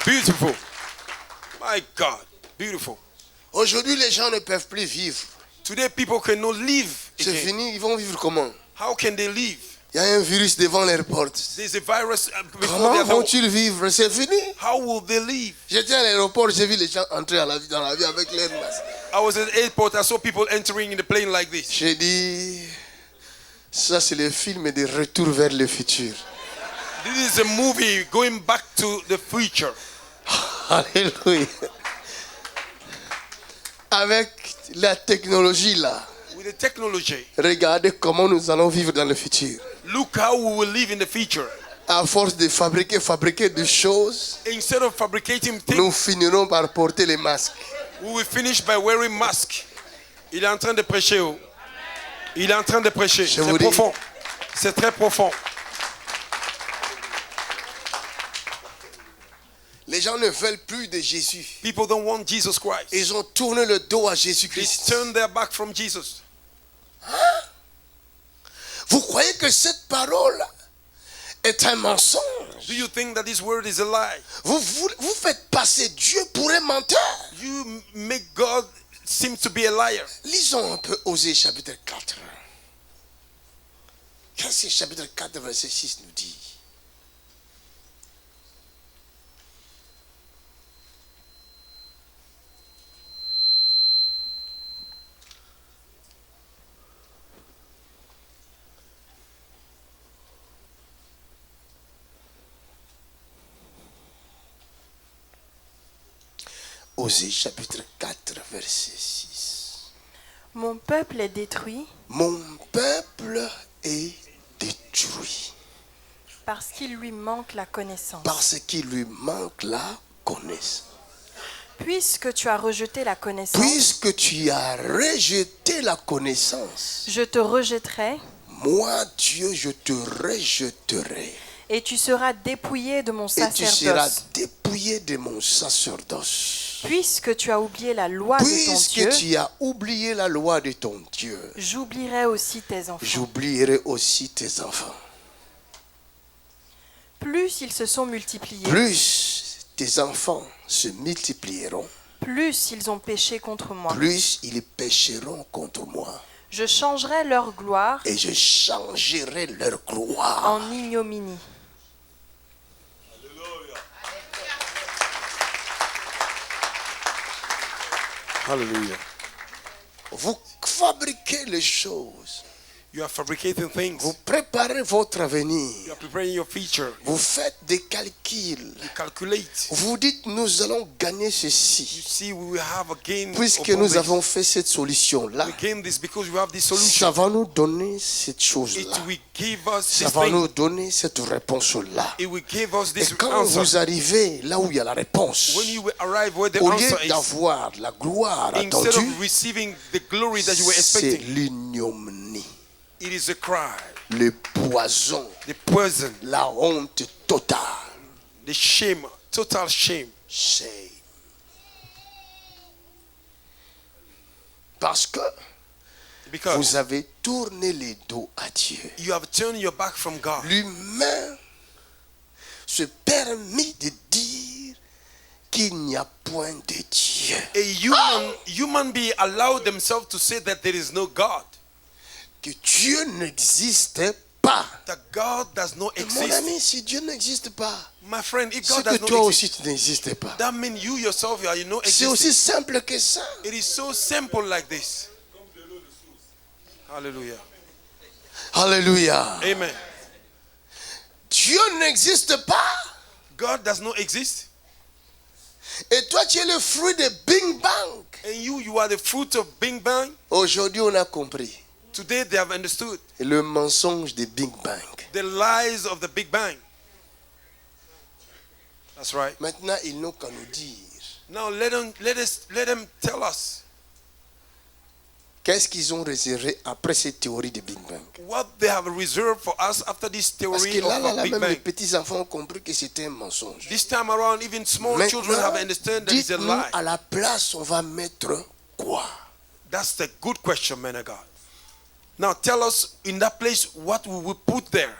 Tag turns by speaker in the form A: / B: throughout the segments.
A: Beautiful. My God. Beautiful.
B: Aujourd'hui, les gens ne peuvent plus vivre.
A: Today people cannot live
B: C'est
A: again.
B: fini, ils vont vivre comment?
A: How can they live?
B: Il y a un virus devant leurs portes.
A: There's a virus before
B: Comment
A: their door.
B: vont-ils vivre? C'est fini.
A: How will they live?
B: J'étais à l'aéroport, j'ai vu les gens entrer dans la vie avec leurs masques.
A: I was at the airport, I saw people entering in the plane like this.
B: J'ai dit, ça c'est le film de Retour vers le futur.
A: This is a movie going back to the future.
B: Alléluia. Avec la technologie là,
A: With the technology,
B: regardez comment nous allons vivre dans le futur.
A: look how we will live in the future.
B: À force de fabriquer des choses,
A: Instead of fabricating things,
B: nous finirons par porter les masques.
A: we will finish by wearing masks. Il est en train de prêcher. Oh. Il est en train de prêcher.
B: Je
A: C'est
B: vous dis-
A: profond. C'est très profond.
B: Les gens ne veulent plus de Jésus.
A: People don't want Jesus Christ.
B: Ils ont tourné le dos à
A: They
B: Jésus-Christ.
A: turn their back from Jesus.
B: Vous croyez que cette parole est un mensonge?
A: Do you think that this word is a lie?
B: Vous faites passer Dieu pour un menteur.
A: You make God seem to be a liar.
B: Lisons un peu Osée chapitre 4. Qu'est-ce que chapitre 4 verset 6 nous dit? Osée chapitre 4 verset 6.
C: Mon peuple est détruit
B: Mon peuple est détruit
C: parce qu'il lui manque la connaissance.
B: parce qu'il lui manque la connaissance.
C: Puisque tu as rejeté la connaissance,
B: Puisque tu as rejeté la connaissance,
C: je te rejetterai
B: moi Dieu je te rejetterai
C: et tu seras dépouillé de mon
B: et tu seras
C: sacerdoce.
B: dépouillé de mon sacerdoce.
C: Puisque tu as oublié la loi de ton
B: Puisque
C: Dieu,
B: tu as oublié la loi de ton Dieu,
C: j'oublierai aussi tes enfants.
B: j'oublierai aussi tes enfants.
C: Plus ils se sont multipliés,
B: Plus tes enfants se multiplieront,
C: plus ils ont péché contre moi.
B: plus ils pécheront contre moi.
C: Je changerai leur gloire
B: Et je changerai leur gloire
C: en ignominie.
A: Hallelujah.
B: Vous fabriquez les choses.
A: You are fabricating things.
B: Vous préparez votre
A: You
B: avenir.
A: are preparing your future.
B: Vous faites des calculs.
A: You calculate.
B: Vous dites, nous allons gagner
A: You
B: ceci.
A: see, we will have a gain.
B: Puisque
A: upon
B: nous
A: this.
B: avons fait cette solution-là,
A: We gain this because we have this
B: ça
A: solution.
B: va nous donner cette
A: It
B: chose-là.
A: will give us
B: Ça
A: this
B: va nous
A: thing.
B: donner cette réponse-là.
A: It will give us
B: Et
A: this
B: quand
A: answer.
B: vous arrivez là où il y a la réponse,
A: When you will arrive where the
B: au
A: answer
B: lieu
A: is,
B: d'avoir la gloire
A: instead
B: attendue,
A: of receiving the glory that you were
B: c'est
A: expecting,
B: l'ignominie,
A: it is a cry,
B: le poison,
A: the poison,
B: la honte totale.
A: the shame, total shame.
B: Shame. Parce que
A: Because
B: vous avez tourné les dos à Dieu.
A: you have turned your back from God.
B: L'humain se permet de dire qu'il n'y a point de Dieu.
A: A human being allowed themselves to say that there is no God,
B: Que Dieu n'existe pas.
A: that God does not
B: Mon
A: exist.
B: ami, si Dieu n'existe pas,
A: My friend, if
B: c'est
A: God
B: que
A: does
B: toi
A: not
B: aussi
A: exist,
B: tu n'existes pas.
A: that means you yourself are not
B: C'est aussi
A: existing.
B: simple que ça.
A: It is so simple like this. Hallelujah.
B: Alléluia.
A: Amen.
B: Dieu n'existe pas.
A: God does not exist.
B: Et toi, tu es le fruit de Big Bang.
A: And you are the fruit of Big Bang.
B: Aujourd'hui, on a compris
A: Today they have understood
B: le mensonge de Big Bang.
A: the lies of the Big Bang. That's right.
B: Maintenant, ils n'ont qu'à nous dire
A: Now let them tell us
B: qu'est-ce qu'ils ont réservé après cette théorie de Big Bang.
A: what they have reserved for us after this
B: Parce
A: theory
B: que là,
A: of Big
B: même les
A: Bang.
B: petits-enfants ont compris que c'était un mensonge.
A: This time around, even small children have understood that it's a
B: dites-nous
A: lie.
B: à la place, on va mettre quoi?
A: That's the good question, man of God. Now tell us in that place what we will put there.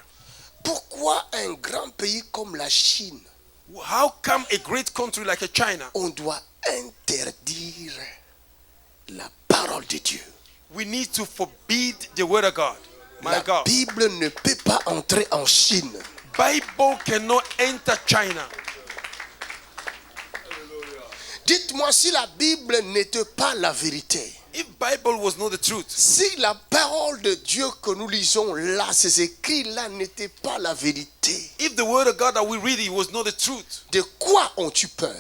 B: Pourquoi un grand pays comme la Chine
A: How come a great country like a China,
B: on doit interdire la parole de Dieu?
A: we need to forbid the word of God? My
B: La
A: God.
B: Bible ne peut pas entrer en Chine.
A: Bible cannot enter China.
B: Dites-moi si la Bible n'était pas la vérité.
A: If Bible was not the truth,
B: Si la parole de Dieu que nous lisons là, ces écrits-là n'étaient pas la vérité,
A: if the word of God that we read it was not the truth,
B: de quoi ont-tu peur?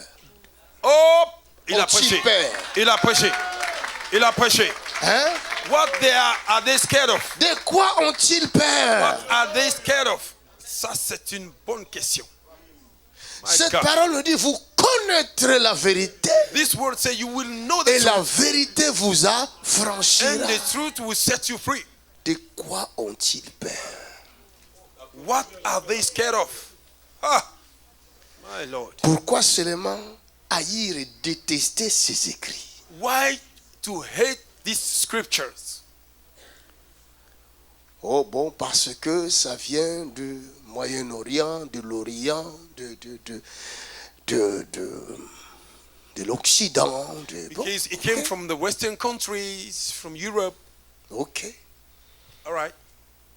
A: oh, il a
B: Ont-ils
A: prêché.
B: peur?
A: Il a prêché. Il a prêché.
B: Hein?
A: What are they scared of?
B: De quoi ont-ils peur?
A: What are they scared of? Ça, c'est une bonne question. My
B: Cette
A: God.
B: parole nous dit, vous connaîtrez la vérité
A: This word says you will know
B: et
A: the
B: la
A: truth,
B: vérité vous
A: and
B: affranchira.
A: the truth will set you free.
B: De quoi ont-ils peur?
A: What are they scared of? Ah, my Lord.
B: Pourquoi seulement haïr et détester ces écrits?
A: Why to hate these scriptures?
B: Oh bon, parce que ça vient du Moyen-Orient, de l'Orient, de l'Occident. Bon,
A: Because it came from the Western countries, from Europe.
B: ok,
A: All right.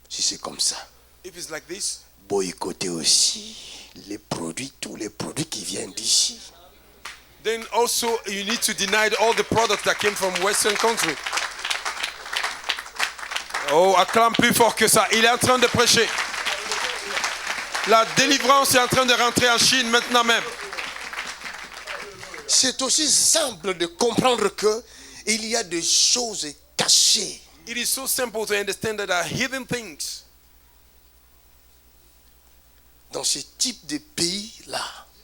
B: si c'est comme ça.
A: If it's like this,
B: Boycotter aussi les produits, tous les produits qui viennent d'ici.
A: then also you need to deny all the products that came from Western country. Oh, acclame plus fort que ça. Il est en train de prêcher. La délivrance est en train de rentrer en Chine maintenant même.
B: C'est aussi simple de comprendre que il y a des choses cachées.
A: It is so simple to understand that there are hidden things
B: Dans ce type de pays-là.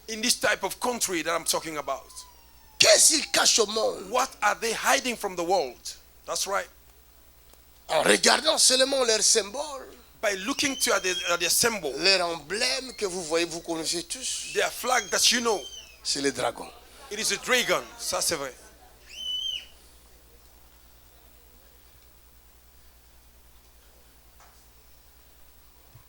A: in this type of country that I'm talking about.
B: Qu'est-ce qu'ils cachent au monde?
A: What are they hiding from the world? That's right.
B: En regardant seulement leurs symboles,
A: By looking to at their symbol,
B: leur emblème que vous voyez, vous connaissez tous,
A: their flag that you know,
B: c'est le dragon.
A: it is a dragon. Ça c'est vrai.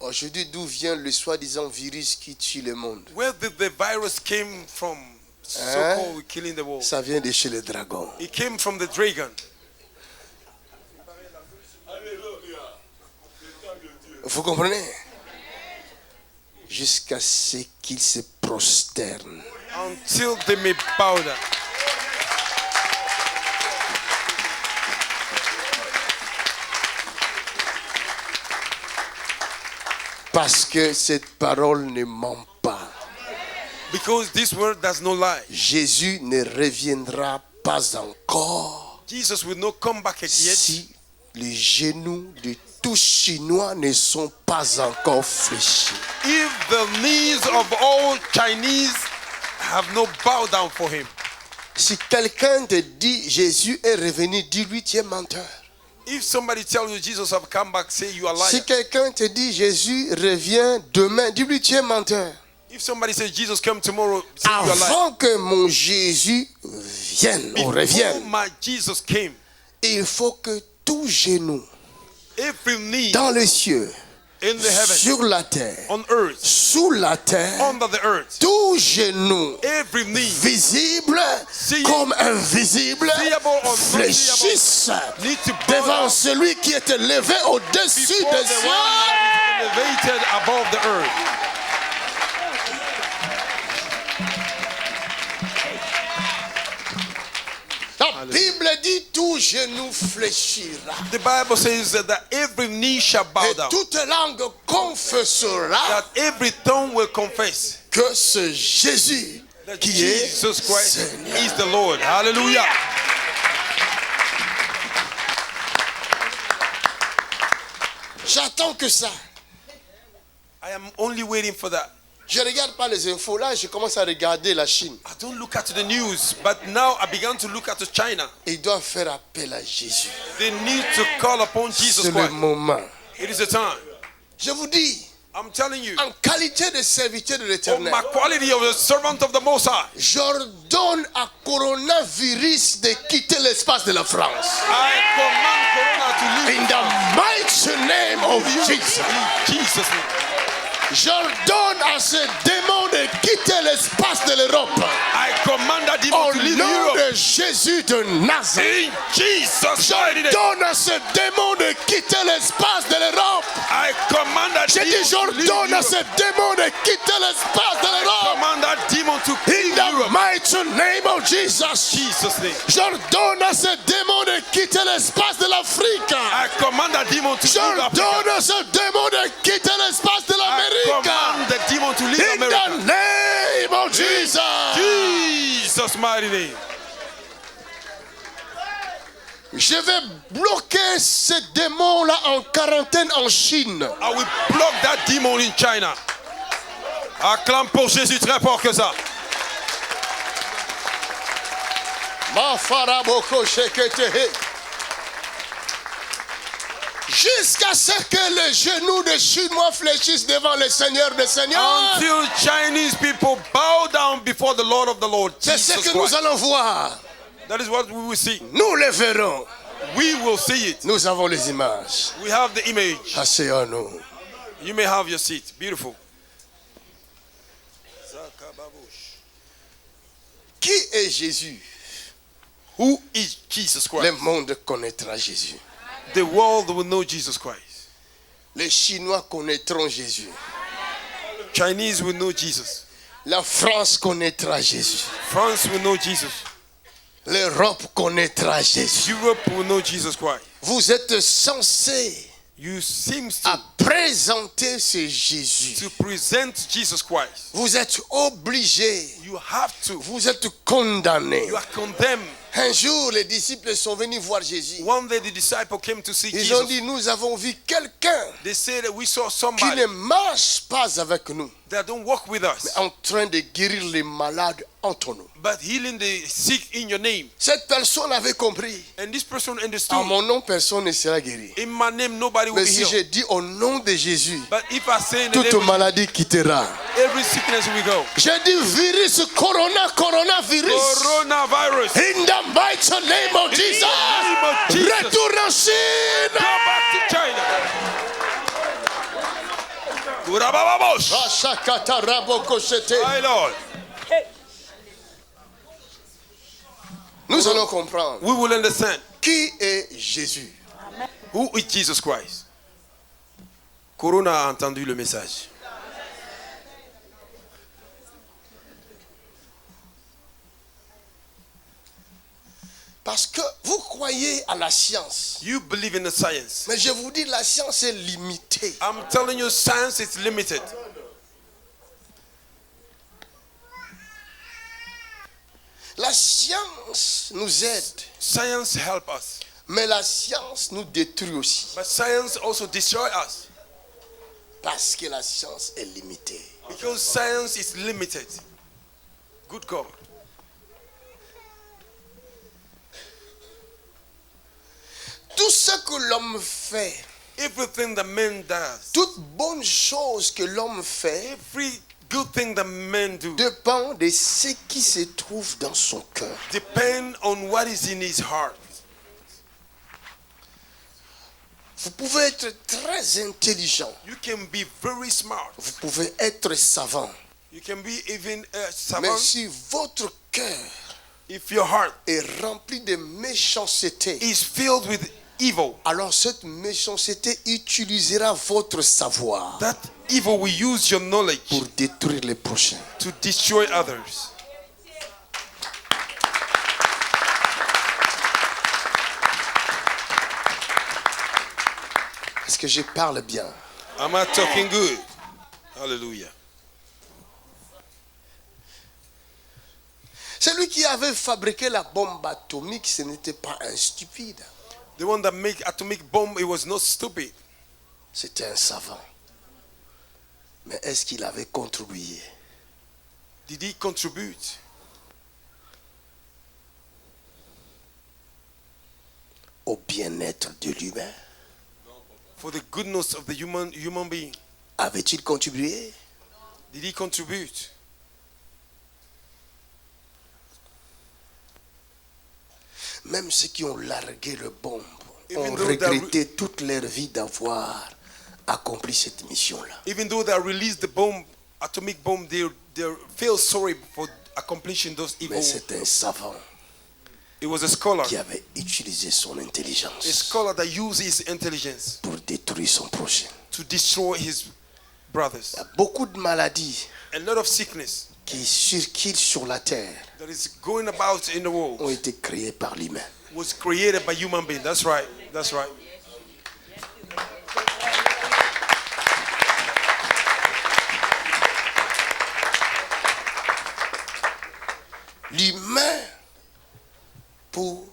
B: Aujourd'hui, d'où vient le soi-disant virus qui tue le monde?
A: Where did the virus came from? So-called killing the world.
B: Ça vient de chez le dragon.
A: It came from the dragon.
B: Vous comprenez? Jusqu'à ce qu'il se prosterne.
A: Until they may bow down.
B: Parce que cette parole ne ment pas.
A: Because this word does not lie.
B: Jésus ne reviendra pas encore
A: Jesus will not come back yet
B: si les genoux de tous Chinois ne sont pas encore fléchis.
A: if the knees of all Chinese have not bowed down for him.
B: Si quelqu'un te dit Jésus est revenu, dis-lui tu es menteur.
A: If somebody tells you Jesus have come back, say you are liar.
B: Si quelqu'un te dit Jésus revient demain, dis-lui tu es menteur.
A: If somebody says Jesus come tomorrow, say you are liar.
B: Avant que mon Jésus vienne ou
A: Before
B: revienne,
A: my Jesus came,
B: il faut que tout genou
A: every knee
B: dans les cieux,
A: in the heaven,
B: sur la terre,
A: on earth,
B: sous la terre,
A: under the earth,
B: tout genou
A: every knee
B: visible
A: Seeable
B: comme invisible
A: or not
B: fléchissent
A: need to bow
B: devant
A: down
B: celui qui est élevé au-dessus
A: before
B: des
A: the
B: cieux.
A: one that is elevated above the earth.
B: La Bible dit tout genou fléchira
A: The Bible says that every knee shall bow
B: et
A: down,
B: toute langue confessera
A: that every tongue will confess
B: que ce Jésus
A: that
B: qui est
A: Jesus Christ
B: Seigneur.
A: is the Lord. Hallelujah.
B: J'attends que ça.
A: I am only waiting for that.
B: Je ne regarde pas les infos là, je commence à regarder la Chine.
A: I don't look at the news, but now I began to look at China.
B: Ils doivent faire appel à Jésus.
A: They need to call upon Jesus
B: C'est le
A: Christ.
B: moment.
A: It is the time.
B: Je vous dis,
A: I'm telling you,
B: en qualité de serviteur de
A: of
B: l'Éternel,
A: my quality of a servant of the Most High,
B: j'ordonne à coronavirus de quitter l'espace de la France.
A: I command Corona to leave
B: In the mighty name of Jesus.
A: in Jesus' name.
B: J'ordonne à ce démon de quitter l'espace de l'Europe.
A: I command that demon
B: Au
A: to leave
B: nom
A: Europe.
B: de Jésus de Nazareth.
A: In Jesus' mighty name.
B: J'ordonne à ce démon de quitter l'espace de l'Europe.
A: I command that
B: J'ai dit,
A: demon to leave
B: j'ordonne à
A: Europe.
B: ce démon de quitter l'espace de l'Europe.
A: Command that demon to
B: In
A: leave
B: the
A: Europe.
B: mighty name of Jesus.
A: Jesus' name.
B: J'ordonne à ce démon de quitter l'espace de l'Afrique.
A: I command that demon to leave Africa.
B: J'ordonne à ce démon de quitter l'espace de
A: I
B: l'Amérique.
A: command the demon to leave
B: In
A: America.
B: the name of Jesus.
A: Jesus' mighty name.
B: Je vais bloquer ce démon-là en quarantaine en Chine.
A: I will block that demon in China. Acclame pour Jésus très fort que ça.
B: Jusqu'à ce que les genoux des Chinois fléchissent devant le Seigneur des Seigneurs.
A: Until Chinese people bow down before the Lord of the Lord,
B: C'est ce
A: Jesus
B: que nous
A: Christ.
B: allons voir.
A: That is what we will see.
B: Nous le verrons.
A: We will see it.
B: Nous avons les images.
A: We have the image.
B: Asseyons-nous.
A: You may have your seat. Beautiful.
B: Qui est Jésus?
A: Who is Jesus
B: Le
A: Christ?
B: monde connaîtra Jésus.
A: The world will know Jesus Christ.
B: Les Chinois connaîtront Jésus.
A: Chinese will know Jesus.
B: La France connaîtra Jésus.
A: France will know Jesus.
B: L'Europe connaîtra Jésus.
A: Europe will know Jesus Christ.
B: Vous êtes censés
A: You seem
B: à présenter ce Jésus.
A: to present Jesus Christ.
B: Vous êtes obligés.
A: You have to.
B: Vous êtes condamnés.
A: You are condemned.
B: Un jour, les disciples sont venus voir Jésus.
A: One day the disciple came to see
B: Ils ont
A: Jesus.
B: dit, nous avons vu quelqu'un
A: They say that we saw
B: qui
A: somebody
B: ne marche pas avec nous,
A: that don't walk with us,
B: en train de guérir les malades entre nous.
A: but healing the sick in your name.
B: Cette personne avait compris.
A: And this person
B: En
A: understood.
B: mon nom, personne ne sera guéri.
A: In my name, nobody will
B: Mais
A: be
B: si
A: healed.
B: je dis au nom de Jésus,
A: But if I say in the
B: toute
A: name of
B: maladie quittera.
A: every sickness will go.
B: J'ai dit virus, coronavirus.
A: Coronavirus.
B: In the mighty name of Jesus.
A: name of Jesus.
B: Retourne en Chine.
A: Go back to China. Urabababosh.
B: Rashakata rabokoshete.
A: My Lord.
B: Nous allons comprendre
A: We will understand
B: qui est Jésus.
A: who is Jesus Christ. Corona a entendu le message.
B: Parce que vous croyez à la science.
A: You believe in the science.
B: Mais je vous dis, la science est limitée.
A: I'm telling you, science is limited.
B: La science nous aide,
A: Science help us,
B: mais la science nous détruit aussi.
A: but science also destroy us
B: Parce que la science est limitée.
A: because science is limited. Good God.
B: Tout ce que l'homme fait,
A: Everything that man does,
B: toute bonne chose que l'homme fait,
A: every good thing that men do,
B: dépend de ce qui se trouve dans son cœur.
A: depend on what is in his heart.
B: Vous pouvez être très intelligent.
A: You can be very smart.
B: Vous pouvez être savant.
A: You can be even
B: Mais
A: savant.
B: si votre cœur
A: If your heart
B: est rempli de méchanceté,
A: is filled with evil,
B: alors cette méchanceté utilisera votre savoir
A: that evil will use your knowledge
B: pour détruire les prochains.
A: to destroy others.
B: Est-ce que je parle bien?
A: Am I talking good? Hallelujah.
B: Celui qui avait fabriqué la bombe atomique, ce n'était pas un stupide.
A: The one that made atomic bomb, it was not stupid.
B: C'était un savant. Mais est-ce qu'il avait contribué?
A: Did he contribute
B: Au bien-être de l'humain?
A: for the goodness of the human being?
B: Avait-il contribué?
A: Did he contribute?
B: Même ceux qui ont largué le bombe ont
A: Even though they
B: regretté toute leur vie d'avoir accompli cette mission-là.
A: Even though they released the bomb, atomic bomb, they feel sorry for accomplishing those evil.
B: Mais c'est un savant
A: It was a scholar.
B: qui avait utilisé son
A: A
B: intelligence
A: scholar that used his intelligence
B: pour détruire son prochain.
A: to destroy his brothers.
B: Il y a beaucoup de maladies
A: A lot of sickness
B: qui circulent sur la terre
A: that is going about in the world
B: ont été créées par l'humain.
A: was created by human beings. That's right. That's right.
B: L'humain, pour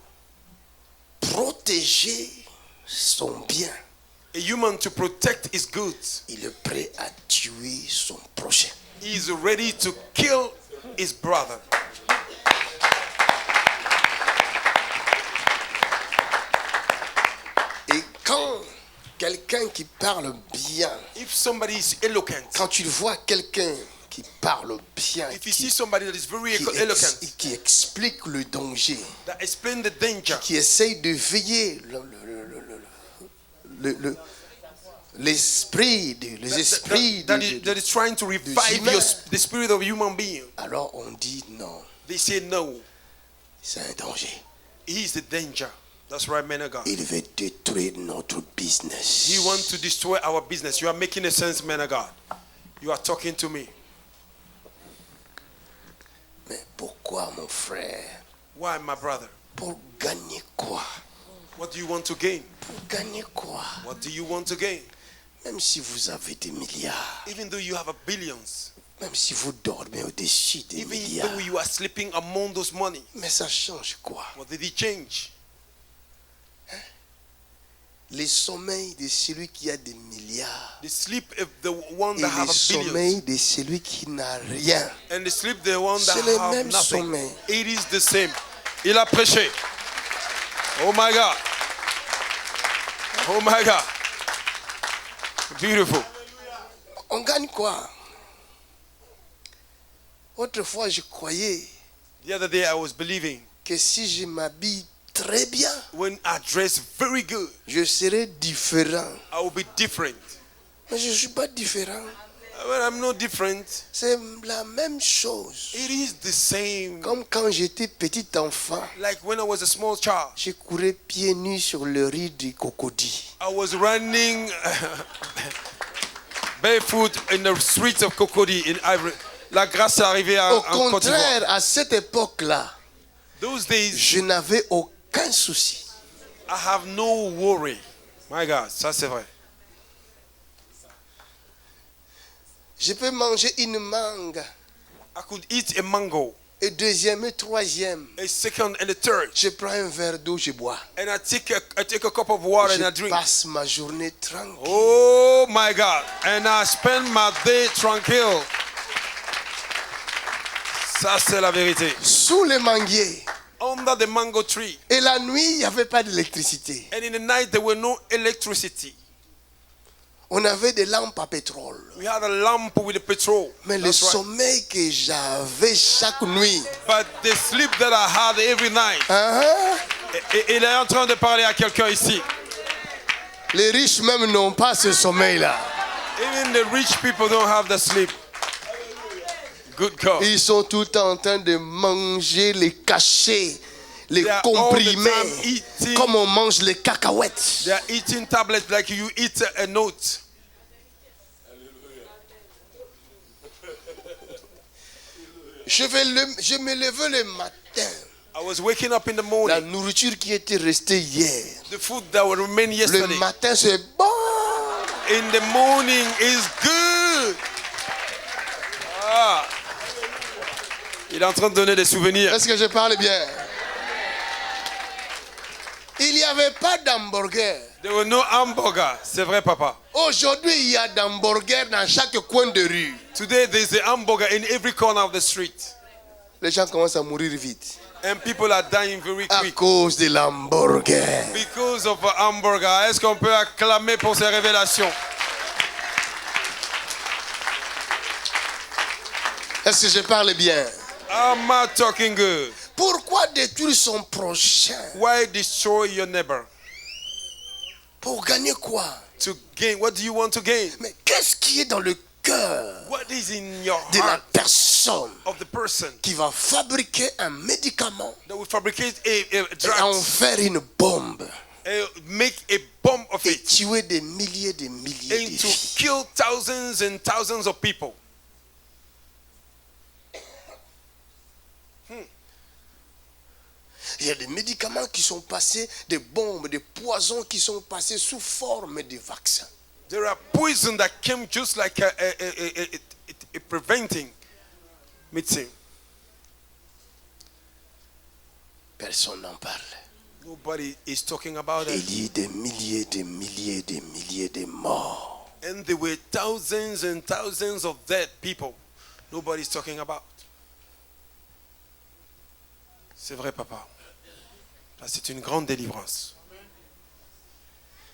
B: protéger son bien,
A: A human, to protect his goods,
B: il est prêt à tuer son prochain.
A: he is ready to kill his brother.
B: Et quand quelqu'un qui parle bien,
A: If somebody is eloquent,
B: quand tu vois quelqu'un qui parle bien,
A: if you see somebody that is very eloquent,
B: qui explique le danger,
A: that explain the danger,
B: qui essaye de veiller l'esprit, les esprits
A: that is trying to revive the spirit of human being,
B: alors on dit non,
A: they say no.
B: c'est un danger.
A: He is the danger. That's right, man of God.
B: Il veut détruire notre business.
A: He wants to destroy our business. You are making a sense, man of God. You are talking to me.
B: Mais pourquoi, mon frère?
A: Why, my brother?
B: Pour gagner quoi?
A: What do you want to gain?
B: Pour gagner quoi?
A: What do you want to gain?
B: Même si vous avez des milliards,
A: Even though you have a billions,
B: même si vous dormez au-dessus des
A: even
B: milliards,
A: though you are sleeping among those money,
B: mais ça change quoi?
A: what did it change?
B: Le sommeil de celui qui a des milliards
A: The sleep of the one
B: et
A: that
B: le
A: have a billion,
B: sommeil de celui qui n'a rien.
A: and the sleep the one that
B: C'est le
A: have
B: même
A: nothing.
B: sommeil.
A: It is the same. Il a prêché. Oh my God. Oh my God. Beautiful.
B: On gagne quoi? Autrefois, je croyais
A: The other day I was believing
B: que si je m'habille très bien,
A: when I dress very good,
B: je serais différent.
A: I will be different.
B: Mais je ne suis pas différent.
A: But I'm not different.
B: C'est la même chose.
A: It is the same.
B: Comme quand j'étais petit enfant,
A: Like when I was a small child,
B: je courais pieds nus sur le riz du cocody.
A: I was running barefoot in the streets of Cocody in Ivory. La grâce est arrivée
B: Au
A: en Côte d'Ivoire.
B: contraire, à cette époque-là,
A: Those days,
B: je n'avais aucun souci.
A: I have no worry. My God, ça c'est vrai.
B: Je peux manger une mangue,
A: I could eat a mango,
B: et deuxième et troisième.
A: a second and a third,
B: Je prends un verre d'eau, je bois.
A: and I take a cup of water and I
B: Je
A: drink.
B: passe ma journée tranquille.
A: Oh my God, and I spend my day tranquille. Ça c'est la vérité.
B: Sous les manguiers.
A: Under the mango tree,
B: Et la nuit, il n'y avait pas d'électricité.
A: and in the night there were no electricity.
B: On avait des lampes à pétrole.
A: We had a lamp with a petrol.
B: Mais le
A: That's right.
B: sommeil que j'avais chaque nuit,
A: But the sleep that I had every night.
B: hein,
A: Il est en train de parler à quelqu'un ici.
B: les riches même n'ont pas ce sommeil-là.
A: Even the rich people don't have the sleep. Good God.
B: Ils sont tout le temps en train de manger les cachets, les
A: They are all the
B: comprimés,
A: time eating.
B: comme on mange les cacahuètes.
A: They are eating tablets like you eat a note.
B: Je me levais le matin.
A: I was waking up in the
B: La
A: morning.
B: nourriture qui était restée hier,
A: The food that would remain
B: le
A: yesterday.
B: matin c'est bon.
A: In the morning is good. Ah. Il est en train de donner des souvenirs.
B: Est-ce que je parle bien? Il n'y avait pas d'hamburger.
A: There were no hamburger. C'est vrai, papa.
B: Aujourd'hui, il y a d'hamburger dans chaque coin de rue.
A: Today there's a hamburger in every corner of the street.
B: Les gens commencent à mourir vite.
A: And people are dying very
B: À
A: quick.
B: cause de l'hamburger.
A: Because of a hamburger. Est-ce qu'on peut acclamer pour ces révélations?
B: Est-ce que je parle bien?
A: Am I talking good?
B: Pourquoi détruire son prochain?
A: Why destroy your neighbor?
B: Pour gagner quoi?
A: to gain? What do you want to gain?
B: Mais qu'est-ce qui est dans le cœur
A: What is in your
B: de la
A: heart
B: personne
A: of the person
B: qui va fabriquer un médicament
A: that will fabricate a
B: et en
A: drug
B: faire une bombe
A: and make a bomb of
B: et
A: it
B: tuer des milliers de milliers de
A: and to
B: vies?
A: kill thousands and thousands of people?
B: Il y a des médicaments qui sont passés, des bombes, des poisons qui sont passés sous forme de vaccins.
A: There are poison that came just like a preventing medicine.
B: Personne n'en parle.
A: Nobody is talking about
B: Il
A: it.
B: y a des milliers, des milliers, des milliers de morts.
A: And there were thousands and thousands of dead people. Nobody's talking about. C'est vrai, papa. Ça, c'est une grande délivrance.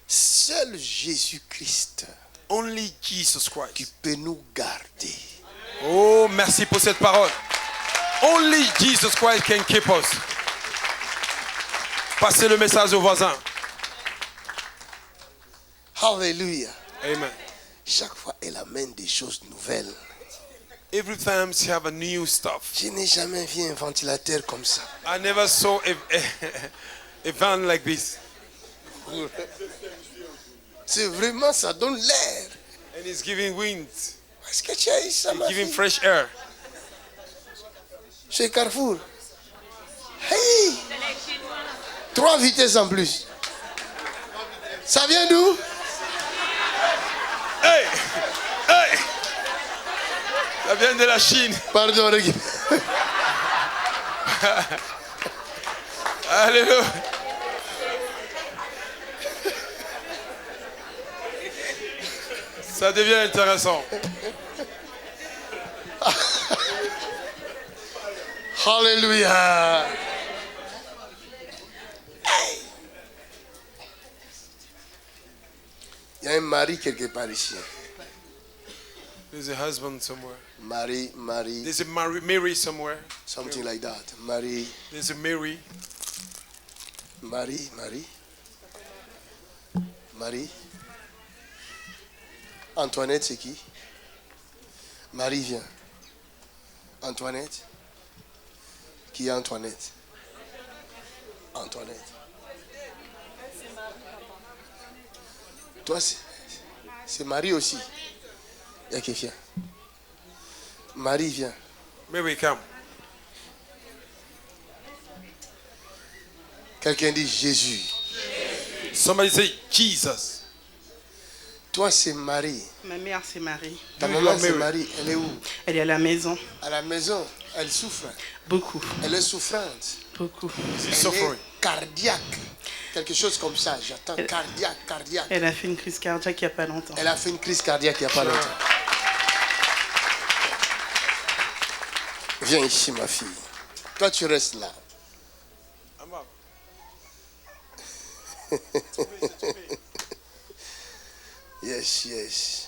B: Seul Jésus-Christ
A: Only Jesus
B: qui
A: Christ.
B: peut nous garder.
A: Oh, merci pour cette parole. Only Jesus Christ can keep us. Passez le message aux voisins.
B: Alléluia.
A: Amen.
B: Chaque fois, elle amène des choses nouvelles.
A: Every time you have a new stuff.
B: Je n'ai jamais vu un ventilateur comme ça.
A: I never saw a van like this.
B: C'est vraiment, ça donne l'air.
A: And it's giving wind.
B: Est-ce que tu as eu ça,
A: It's
B: ma
A: giving
B: fille?
A: fresh air.
B: Chez Carrefour. Hey! 3 vitesses en plus. Ça vient d'où?
A: Hey! Hey! Ça vient de la Chine.
B: Pardon, regarde.
A: Alléluia. Ça devient intéressant.
B: Alléluia. Hey. Il y a un mari quelque part ici.
A: There's a husband somewhere.
B: Marie,
A: There's a Mary somewhere.
B: something like that. Marie,
A: There's a Mary.
B: Marie. Antoinette, c'est qui? Marie vient. Antoinette. Qui est Antoinette? Antoinette. Toi, c'est Marie aussi. Il y a qui vient. Marie vient.
A: Mary, come.
B: Quelqu'un dit Jésus.
A: Somebody say Jesus.
B: Toi, c'est Marie.
D: Ma mère, c'est Marie.
B: Ta
A: You
B: maman,
A: are
B: c'est
A: Mary.
B: Marie. Elle est où?
D: Elle est à la maison.
B: À la maison. Elle souffre.
D: Beaucoup,
B: Elle est souffrante.
D: beaucoup.
A: She's
B: Elle
A: suffering.
B: est cardiaque. Quelque chose comme ça. J'attends
D: Elle-
B: cardiaque.
D: Elle a fait une crise cardiaque il n'y a pas longtemps.
B: Elle a fait une crise cardiaque il n'y a pas longtemps. Viens ici, ma fille. Toi, tu restes là. Yes.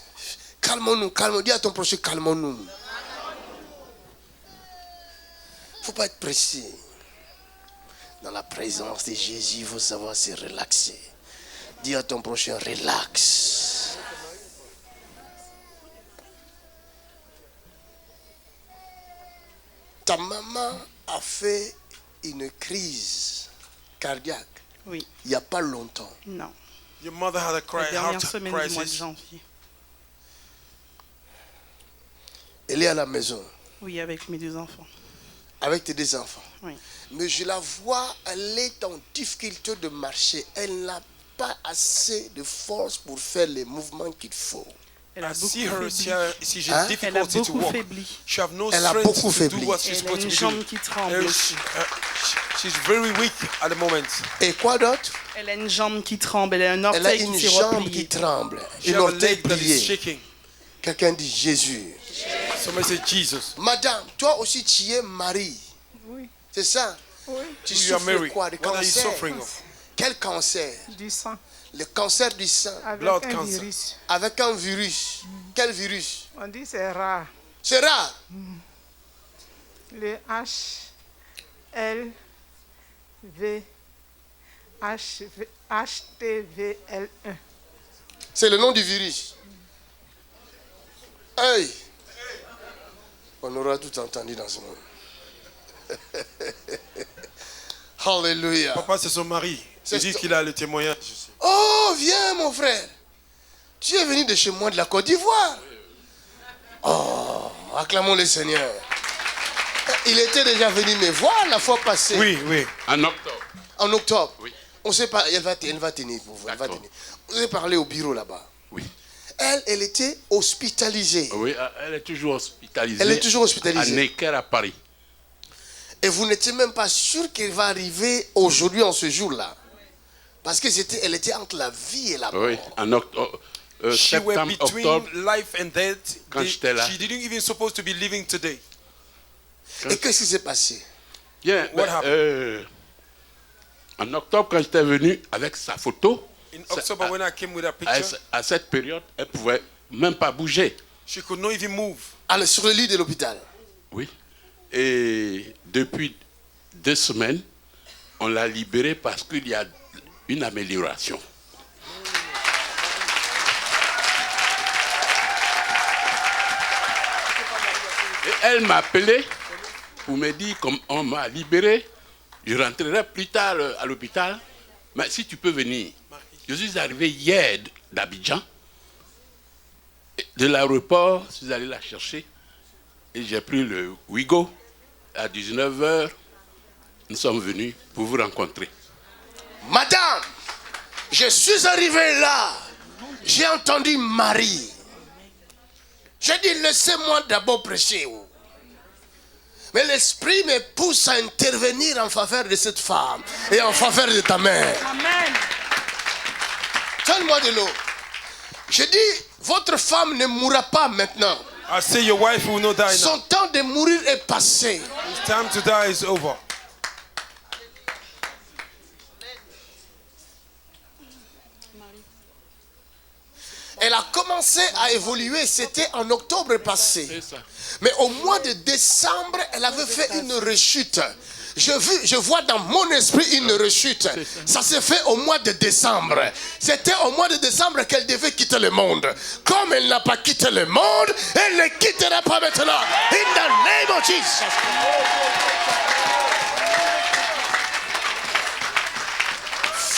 B: Calmons-nous. Dis à ton prochain, calmons-nous. Il ne faut pas être pressé. Dans la présence de Jésus, il faut savoir se relaxer. Dis à ton prochain, relax. Ta maman a fait une crise cardiaque
D: Oui,
B: il n'y a pas longtemps.
D: non.
A: Your mother had a
D: La dernière
A: heart
D: semaine du mois de
A: crisis.
D: janvier.
B: Elle est à la maison
D: Oui, avec mes 2 enfants.
B: avec tes 2 enfants.
D: Oui.
B: Mais je la vois, elle est en difficulté de marcher. Elle n'a pas assez de force pour faire les mouvements qu'il faut.
D: Elle a
A: I
D: beaucoup
A: see her,
D: faibli.
A: she's
B: Hein?
A: in
D: Elle a
A: difficulty to
D: beaucoup
A: walk.
D: faibli.
A: She have no
B: Elle a
A: strength
B: beaucoup
A: to
B: faibli.
A: do what she's
D: Elle a
A: supposed to
D: une
A: be
D: jambe
A: doing.
D: qui tremble
A: And
D: aussi.
A: she's very weak at the moment.
B: Et quoi d'autre?
D: Elle a une jambe qui tremble. Elle a un
B: Elle a
D: orteil
B: une
D: qui s'est
B: jambe
D: replié.
B: qui tremble.
A: She
B: Une
A: have a
B: orteil
A: leg that is
B: plié.
A: shaking.
B: Quelqu'un dit Jésus.
A: Somebody say Jesus.
B: Madame, toi aussi tu es Marie.
E: Oui,
B: C'est ça?
E: oui,
B: Tu
A: You are
B: souffres
A: Mary.
B: quoi? De
A: What are you
B: cancer?
A: suffering of?
B: Quel cancer?
E: du sang
B: Le cancer du sang.
E: avec
A: Blood
E: un
A: cancer.
E: virus.
B: Avec un virus. Quel virus?
E: On dit c'est rare.
B: C'est rare.
E: Le HTVL1.
B: C'est le nom du virus. Hey! On aura tout entendu dans ce monde. Alléluia.
A: Papa, c'est son mari.
B: C'est
A: Il dit
B: son-
A: qu'il a le témoignage.
B: Oh, viens mon frère. Tu es venu de chez moi de la Côte d'Ivoire. Oh, acclamons le Seigneur. Il était déjà venu me voir la fois passée.
A: Oui, oui.
F: En octobre.
B: En octobre.
F: Oui.
B: On sait pas, elle va tenir pour vous. Elle va
F: D'accord.
B: tenir. Vous avez parlé au bureau là-bas.
F: Oui.
B: Elle était hospitalisée.
F: Oui, elle est toujours hospitalisée.
B: Elle est toujours hospitalisée.
F: À Necker, à Paris.
B: Et vous n'étiez même pas sûr qu'elle va arriver aujourd'hui en ce jour-là. Parce que elle était entre la vie et la mort.
F: Oui, en octobre.
A: She were
F: Septembre,
A: between
F: octobre.
A: life and death.
F: Quand j'étais là.
A: She didn't even supposed to be living today.
B: Et qu'est-ce qui s'est passé?
F: Bien,
A: What happened?
F: en octobre, quand j'étais venu avec sa photo,
A: In October, when I came with a
F: à,
A: picture,
F: à cette période, elle ne pouvait même pas bouger.
A: she could not even move.
B: Alors, sur le lit de l'hôpital.
F: Oui. Et depuis 2 semaines, on l'a libérée parce qu'il y a une amélioration. Et elle m'a appelé pour me dire, comme on m'a libéré, je rentrerai plus tard à l'hôpital. Mais si tu peux venir. Je suis arrivé hier d'Abidjan. De l'aéroport, je suis allé la chercher. Et j'ai pris le Ouigo. À 19h, nous sommes venus pour vous rencontrer.
B: Madame, je suis arrivé là. J'ai entendu Marie. J'ai dit, laissez-moi d'abord prêcher. Mais l'esprit me pousse à intervenir en faveur de cette femme et en faveur de ta mère.
D: Amen.
B: Donne-moi de l'eau. Je dis, votre femme ne mourra pas maintenant.
A: I say your wife will not die now.
B: Son temps de mourir est passé.
A: His time to die is over.
B: Elle a commencé à évoluer, c'était en octobre passé.
F: C'est ça.
B: Mais au mois de décembre, elle avait fait une rechute. Je vois dans mon esprit une rechute. Ça s'est fait au mois de décembre. C'était au mois de décembre qu'elle devait quitter le monde. Comme elle n'a pas quitté le monde, elle ne quittera pas maintenant. In the name of Jesus.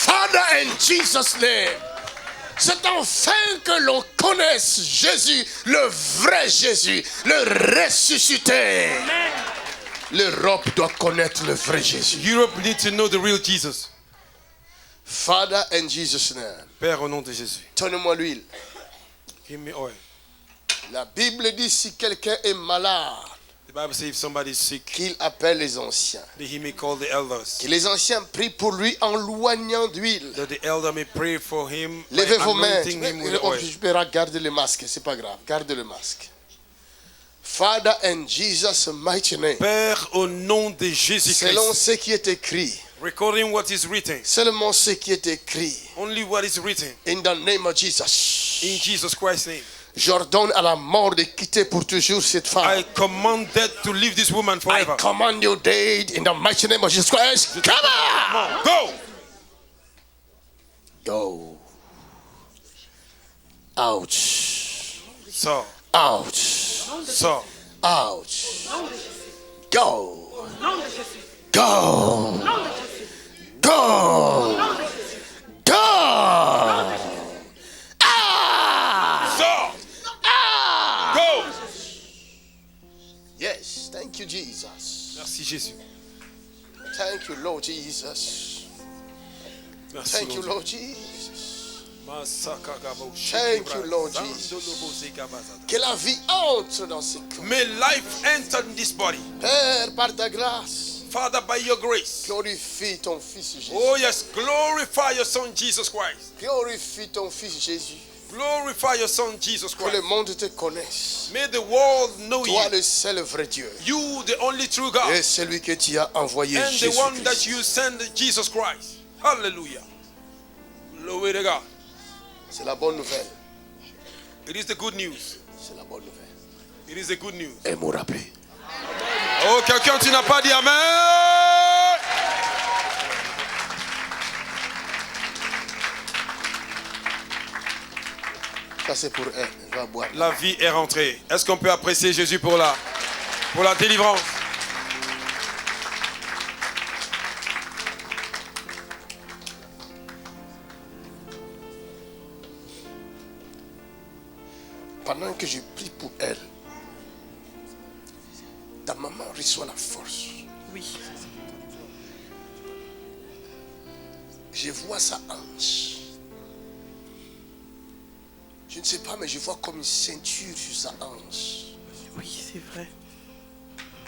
B: Father, in Jesus' name. C'est enfin que l'on connaisse Jésus, le vrai Jésus, le ressuscité. L'Europe doit connaître le vrai Jésus.
A: Europe needs to know the real Jesus.
B: Father, in Jesus' name.
A: Père, au nom de Jésus.
B: Donne-moi l'huile.
A: Give me oil.
B: La Bible dit si quelqu'un est malade,
A: The Bible says if somebody is sick,
B: qu'il appelle les anciens.
A: that he may call the elders.
B: Que les anciens prient pour lui en loignant d'huile.
A: That the elder may pray for him by
B: Levez vos mains.
A: anointing him with oil.
B: Je peux garder le masque, c'est pas grave. Garde le masque. Father, in Jesus' mighty name.
A: Père, au nom de Jésus-Christ.
B: Selon ce qui est écrit.
A: Recording what is written.
B: Seulement ce qui est écrit.
A: Only what is written.
B: In the name of Jesus.
A: In Jesus Christ's name.
B: J'ordonne à la mort de quitter pour toujours cette femme.
A: I command death to leave this woman
B: I
A: forever.
B: command you dead in the mighty name of Jesus Christ. Come on!
A: Go!
B: Go. Ouch.
A: So,
B: Ouch.
A: so.
B: Ouch. Go. Go. Go. Go. Ah.
A: So.
B: Ah.
A: Go!
B: Yes. Thank you, Jesus.
A: Merci Jésus.
B: Thank you, Lord Jesus.
A: Merci
B: Thank you,
A: Lord.
B: Lord Jesus.
A: Thank
B: you, Lord Jesus. Que la vie entre dans ce corps.
A: May life enter in this body.
B: Père, par ta grâce,
A: Father, by your grace.
B: glorifie ton Fils Jésus.
A: Oh yes, glorify your son Jesus Christ.
B: Glorifie ton Fils Jésus.
A: Glorify your son Jesus
B: Que le
A: Christ.
B: monde te connaisse.
A: May the world know
B: Toi,
A: you.
B: le seul vrai Dieu.
A: You, the only true God.
B: Et celui que tu as envoyé,
A: And the one that
B: Jésus-Christ.
A: you send, Jesus Christ. Hallelujah. Glory to God.
B: C'est la bonne nouvelle.
A: It is the good news.
B: C'est la bonne nouvelle.
A: It is the good news.
B: Et me rappeler.
A: Oh, quelqu'un, tu n'as pas dit Amen.
B: Ça c'est pour elle. Elle va boire.
A: La vie est rentrée. Est-ce qu'on peut apprécier Jésus pour la délivrance?
B: Pendant que je prie pour elle, ta maman reçoit la force.
D: Oui.
B: Je vois sa hanche. Je ne sais pas, mais je vois comme une ceinture sur sa hanche.
D: Oui, c'est vrai.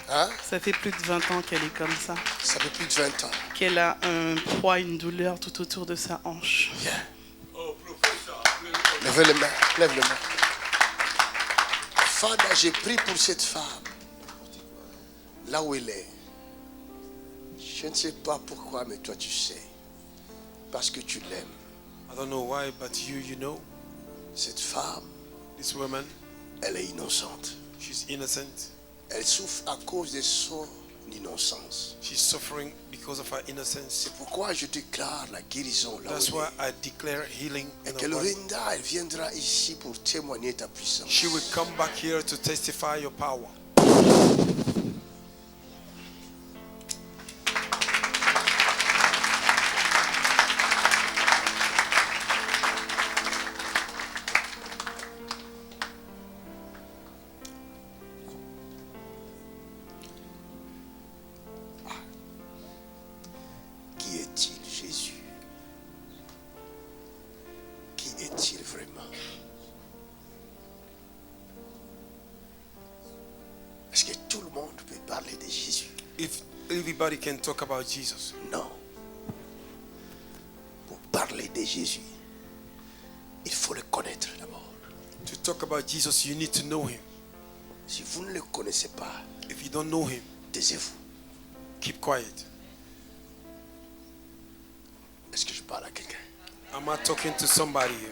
B: Hein?
D: Ça fait plus de 20 ans qu'elle est comme ça.
B: Ça fait plus de 20 ans.
D: Qu'elle a un poids, une douleur tout autour de sa hanche.
B: Viens. Lève les mains. Lève les mains. Fada, j'ai prié pour cette femme. Là où elle est. Je ne sais pas pourquoi, mais toi tu sais. Parce que tu l'aimes.
A: I don't know why, but you know,
B: Cette femme,
A: this woman,
B: elle est innocente.
A: she's innocent.
B: Elle souffre à cause de son innocence.
A: She's suffering because of her innocence.
B: C'est pourquoi je déclare la guérison là
A: That's
B: où
A: why
B: elle est.
A: I declare healing
B: Et
A: in her
B: qu'elle
A: body.
B: elle viendra ici pour témoigner ta puissance.
A: She will come back here to testify your power.
B: Qui est-il, Jésus? Qui est-il vraiment? Est-ce que tout le monde peut parler de Jésus?
A: If everybody can talk about Jesus,
B: Non. Pour parler de Jésus, il faut le connaître d'abord.
A: to talk about Jesus, you need to know him.
B: Si vous ne le connaissez pas,
A: If you don't know him,
B: taisez-vous.
A: keep quiet.
B: Est-ce que je parle à quelqu'un?
A: Am I talking to somebody here?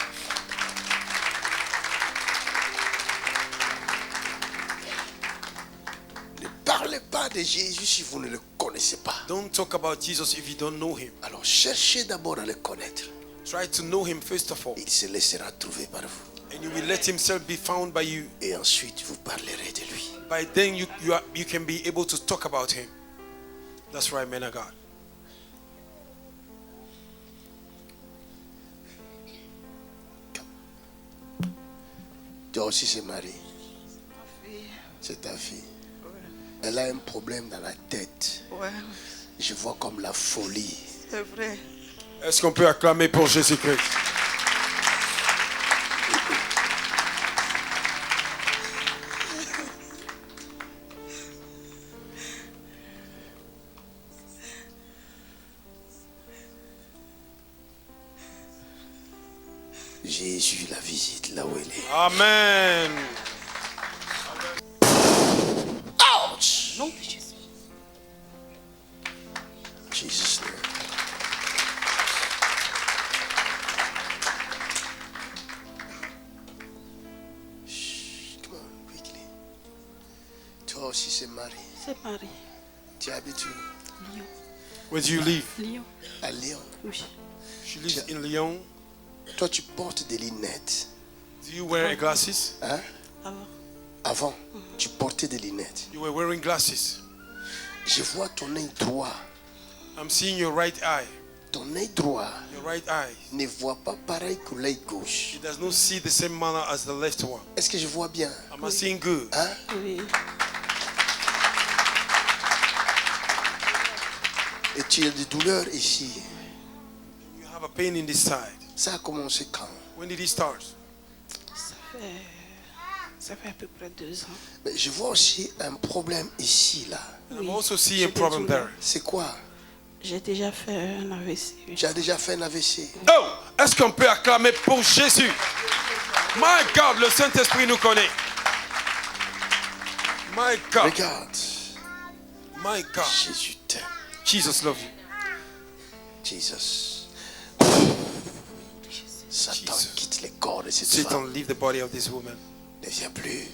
B: Ne parlez pas de Jésus si vous ne le connaissez pas.
A: Don't talk about Jesus if you don't know him.
B: Alors cherchez d'abord à le connaître.
A: Try to know him first of all,
B: Il se laissera trouver par vous.
A: and you will let himself be found by you.
B: Et ensuite, vous parlerez de lui.
A: By then you can be able to talk about him. That's right, man of God.
B: Toi aussi, c'est Marie. C'est ta fille. Elle a un problème dans la tête.
D: Ouais,
B: Je vois comme la folie.
D: c'est vrai.
A: Est-ce qu'on peut acclamer pour Jésus-Christ?
B: Jésus la visite là où elle est.
A: Amen.
B: Ouch!
D: Non, Jésus.
B: Jesus name. Shh, come on, quickly. Toi aussi, c'est Marie.
D: C'est Marie.
B: Tu habites où?
D: Lyon.
A: Where do you live?
D: Lyon.
B: À Lyon.
D: Oui.
A: She lives in Lyon.
B: Toi, tu portes des lunettes.
A: Do you wear glasses?
B: Hein?
D: Avant.
B: Avant, tu portais des lunettes.
A: You were wearing glasses.
B: Je vois ton œil droit.
A: I'm seeing your right eye.
B: Ton œil droit
A: Your right eye.
B: ne voit pas pareil que l'œil gauche.
A: It does not see the same manner as the left one.
B: Est-ce que je vois bien?
A: Am I seeing good?
B: Hein?
D: Oui.
B: Et tu as des douleurs ici.
A: You have a pain in this side.
B: Ça a commencé quand?
A: When did it start?
D: Ça fait à peu près 2 ans.
B: Mais je vois aussi un problème ici, là.
A: I'm also seeing a
D: J'ai des
A: problem
D: douleurs.
A: there.
B: C'est quoi?
D: J'ai déjà fait un AVC.
B: Tu as déjà fait un AVC.
A: Oh, est-ce qu'on peut acclamer pour Jésus? My God, le Saint-Esprit nous connaît. My God,
B: Regarde.
A: my God.
B: Jésus t'aime.
A: Jesus loves you.
B: Jesus. Satan
A: Jesus.
B: quitte les corps de cette
A: Satan,
B: femme.
A: leave the body of this woman.
B: Ne viens plus.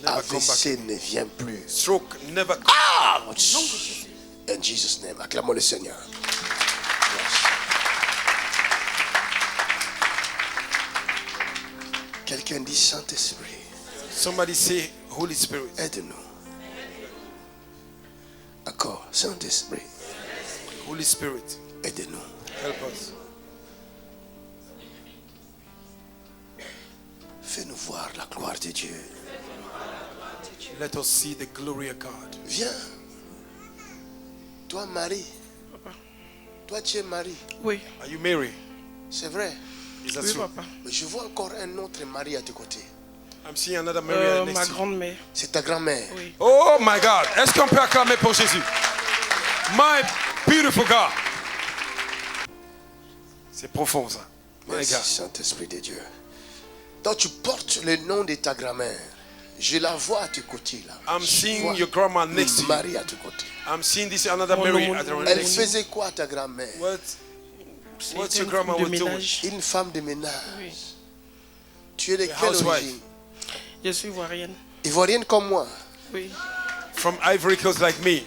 A: Never come back.
B: AVC ne vient plus.
A: Stroke, never come.
B: Ouch. In Jesus' name. Acclamons le Seigneur. Yes. Quelqu'un dit Saint-Esprit,
A: Somebody say, Holy Spirit.
B: aide-nous. Encore, Saint-Esprit,
A: Holy Spirit,
B: aide-nous.
A: help us.
B: Fais-nous voir la gloire de Dieu.
A: Let us see the glory of God.
B: Viens. Toi, Marie. Toi, tu es Marie.
D: Oui,
A: Are you Mary?
B: C'est vrai.
A: Is that
D: oui,
A: true?
D: papa.
B: Mais je vois encore un autre Marie à tes côtés.
A: I'm seeing another Mary next
D: Ma
A: to you.
D: grand-mère.
B: C'est ta grand-mère.
D: Oui.
A: Oh my God. Est-ce qu'on peut acclamer pour Jésus? My beautiful God. C'est profond ça. My
B: Merci,
A: God.
B: Saint-Esprit de Dieu. Donc tu portes le nom de ta grand-mère. Je la vois à tes côtés là.
A: I'm
B: Je
A: seeing
B: vois
A: your grandma next to you.
B: Marie à tes côtés.
A: I'm seeing this another
D: Oh,
A: Mary
D: no,
A: at
D: no,
A: the
D: no.
B: Elle faisait quoi ta grand-mère?
A: What's
D: C'était
A: your
D: une
A: grandma
D: femme de
A: was doing?
D: ménage.
B: Une femme de ménage.
D: Oui.
B: Tu es de
A: A
B: quelle
A: housewife.
B: origine?
D: Je suis ivoirienne.
B: Ivoirienne comme moi.
D: Oui.
A: From Ivory Coast like me.